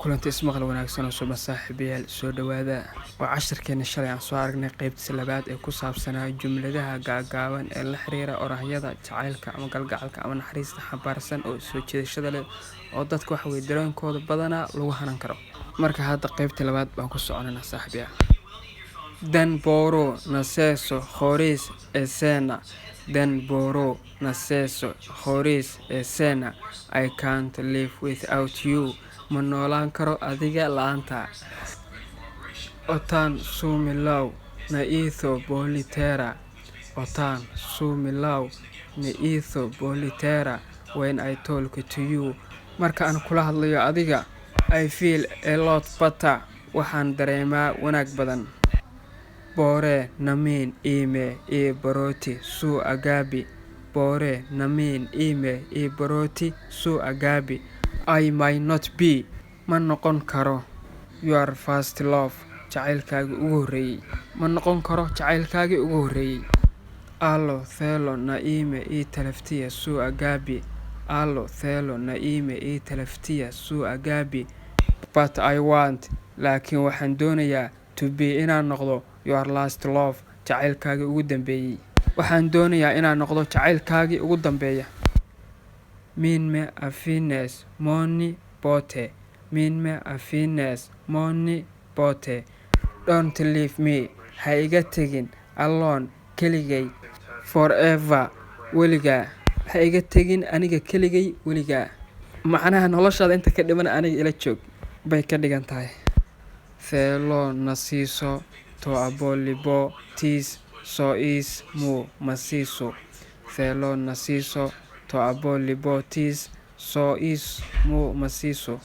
kulanti ismaqal wanaagsan oo suba saaxiibayaal soo dhawaada waa casharkeena shalay aan soo aragnay qaybta labaad ee ku saabsanaa jumladaha gaagaaban ee la xiriira orahyada jacaylka ama galgacalka ama naxariista xambaarsan oo soo jiidashada leh oo dadka wax weey dareenkooda badanaa lagu hanan karo. Marka hadda qaybta labaad baan ku soconaynaa saaxiibayaal. Dan boro naseso horis esena Dan boro naseso horis esena I can't live without you. Ma noolaan karo adiga la'aanta. Otan sumilaw na itho bolitera. Otan sumilaw na itho bolitera when I talk to you. Marka aan kula hadlayo adiga I feel a lot better. Waxaan dareemaa wanaag badan. Bore namin ime e boroti su agabi. Bore namin ime e boroti su agabi. I might not be. Ma noqon karo your first love. Jacaylkaaga ugu horeeyay. Ma noqon karo jacaylkaaga ugu horeeyay. Allo thelo na ime e talaftiya su agabi. Allo thelo na ime e talaftiya su agabi. But I want. Laakiin waxaan doonayaa to be inaan noqdo your last love. Jacaylkaaga ugu dambeeyay. Waxaan doonayaa inaan noqdo jacaylkaaga ugu dambeeya. Min me a finesse money bote. Min me a finesse money bote. Don't leave me. Ha iga tegin alone keligay forever. Weligaa. Ha iga tegin aniga keligay weligaa. Macnaha noloshaada inta ka dhiman aniga ila joog bay ka dhigan tahay. Thelo nasiso to abolibo tis so is mu masiso. Thelo nasiso to abolibo tis so is mu masiso.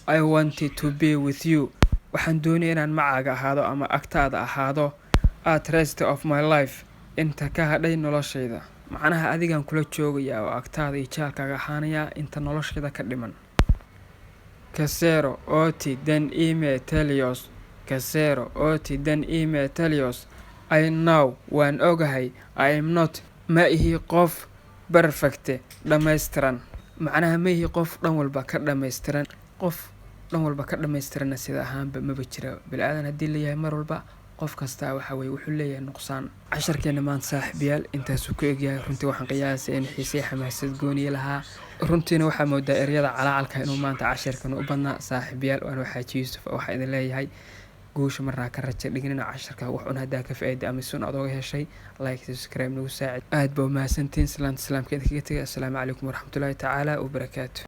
I wanted to be with you. Waxaan doonaya inaan macaaga ahaado ama agtaada ahaado at rest of my life. Inta ka hadhay noloshayda. Macnaha adigaan kula joogayaa oo agtaada iyo jaalkaaga ahaanayaa inta noloshayda ka dhiman. Casero oti dan ime telios. Casero oti dan ime telios. I know waan ogahay I am not ma ihi qof perfect dhammaystiran. Macnaha ma ihi qof dhan walba ka dhammaystiran. Qof dhan walba ka dhammaystiran sida ahaanba ma jiro. Bilaadan haddii la yahay mar walba qof kasta waxa weey wuxuu leeyahay nuqsaan. Casharkeena maanta saaxiibayaal intaas ku eegyahay runtii waxaan qiyaasay in xiisay xamaasad gooni lahaa. Runtiina waxa moodaa ereyada calaalka inuu maanta casharkan u badnaa saaxiibayaal waan waxa Yusuf waxa idin leeyahay guusha marna ka raja dhignina casharka wax un hadaa ka faa'iido ama sun aad uga heshay like subscribe nagu saacid aad baa mahadsantiin salaamka idinkaga tagay assalaamu calaykum waraxmatullaahi tacaala wa barakaatuh.